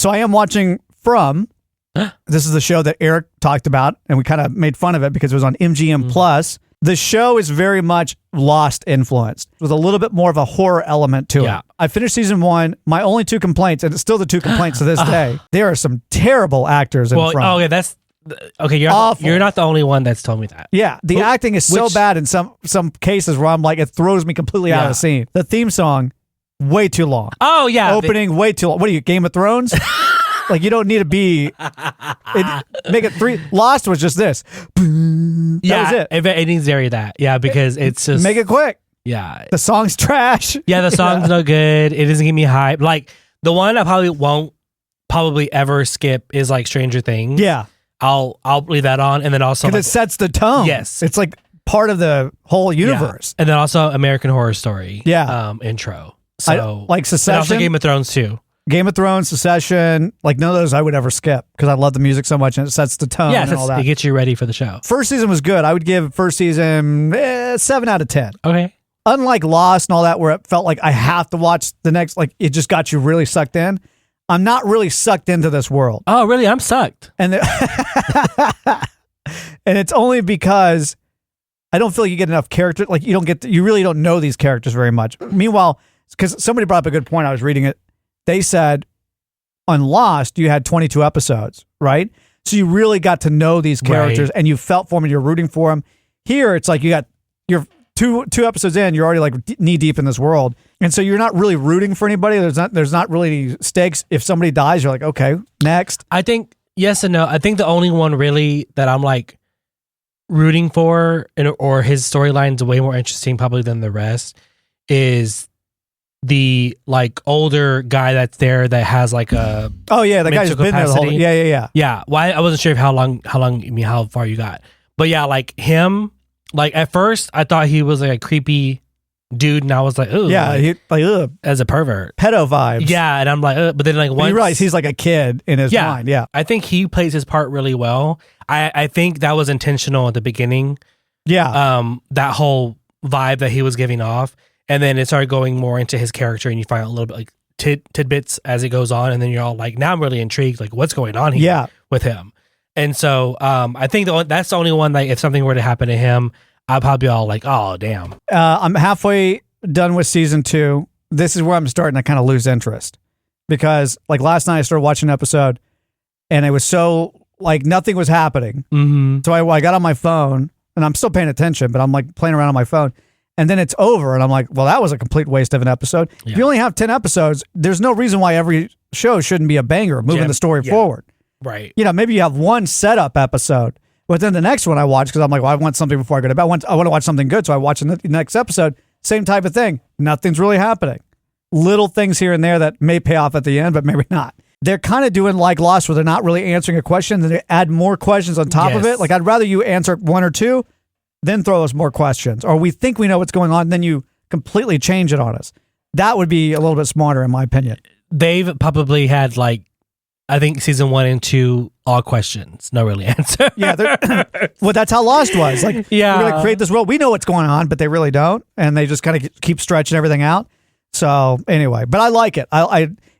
So I am watching From. This is the show that Eric talked about, and we kind of made fun of it because it was on MGM Plus. The show is very much Lost influenced with a little bit more of a horror element to it. I finished season 1. My only 2 complaints, and it's still the 2 complaints to this day, there are some terrible actors in From. Oh, yeah, that's... Okay, you're not the only one that's told me that. Yeah, the acting is so bad in some cases where I'm like, it throws me completely out of the scene. The theme song, way too long. Oh, yeah. Opening, way too long. What are you, Game of Thrones? Like, you don't need to be... make it 3... Lost was just this. That was it. It needs to vary that. Yeah, because it's just... Make it quick. Yeah. The song's trash. Yeah, the song's no good. It doesn't give me hype. Like, the one I won't ever skip is, like, Stranger Things. Yeah. I'll leave that on, and then also... Because it sets the tone. Yes. It's, like, part of the whole universe. Yeah. And then also American Horror Story. Yeah. Intro. So... like Succession. And also Game of Thrones, too. Game of Thrones, Succession, like none of those I would ever skip because I love the music so much and it sets the tone and all that. It gets you ready for the show. First season was good. I would give first season 7 out of 10. Okay. Unlike Lost and all that where it felt like I have to watch the next, like it just got you really sucked in. I'm not really sucked into this world. Oh, really? I'm sucked. And and it's only because I don't feel like you get enough character. Like you really don't know these characters very much. Meanwhile, because somebody brought up a good point, I was reading it. They said on Lost, you had 22 episodes, right? So you really got to know these characters and you felt for them and you're rooting for them. Here, it's like you're two episodes in, you're already like knee deep in this world. And so you're not really rooting for anybody. There's not really any stakes. If somebody dies, you're like, okay, next. I think yes and no. I think the only one really that I'm like rooting for or his storyline's way more interesting probably than the rest is the like older guy that's there that has like a the guy's been there the whole yeah. Why I wasn't sure if how far you got, but yeah, like him. Like at first I thought he was like a creepy dude, and I was like, oh yeah, as a pervert, pedo vibes. Yeah, and I'm like, but then like once you realize he's like a kid in his mind. Yeah, I think he plays his part really well. I think that was intentional at the beginning. Yeah, that whole vibe that he was giving off. And then it started going more into his character, and you find out a little bit like tidbits as it goes on, and then you're all like, now I'm really intrigued, like what's going on here with him. And so I think that's the only one, like if something were to happen to him, I'd probably be all like, oh, damn. I'm halfway done with season 2. This is where I'm starting to kind of lose interest because like last night I started watching an episode and it was so like nothing was happening. Mm-hmm. So I got on my phone and I'm still paying attention, but I'm like playing around on my phone. And then it's over, and I'm like, well, that was a complete waste of an episode. Yeah. If you only have 10 episodes, there's no reason why every show shouldn't be a banger, moving the story forward. Right. You know, maybe you have one setup episode, but then the next one I watch, because I'm like, well, I want something before I go to bed. I want to watch something good, so I watch the next episode. Same type of thing. Nothing's really happening. Little things here and there that may pay off at the end, but maybe not. They're kind of doing like Lost, where they're not really answering a question, then they add more questions on top of it. Like, I'd rather you answer 1 or 2, then throw us more questions, or we think we know what's going on, then you completely change it on us. That would be a little bit smarter, in my opinion. They've probably had like, I think season 1 and 2, all questions, no really answer. Yeah, well, that's how Lost was. Like, we're going to create this world. We know what's going on, but they really don't, and they just kind of keep stretching everything out. So anyway, but I like it.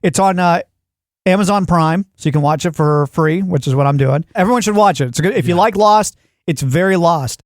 It's on Amazon Prime, so you can watch it for free, which is what I'm doing. Everyone should watch it. It's good. If you like Lost, it's very Lost.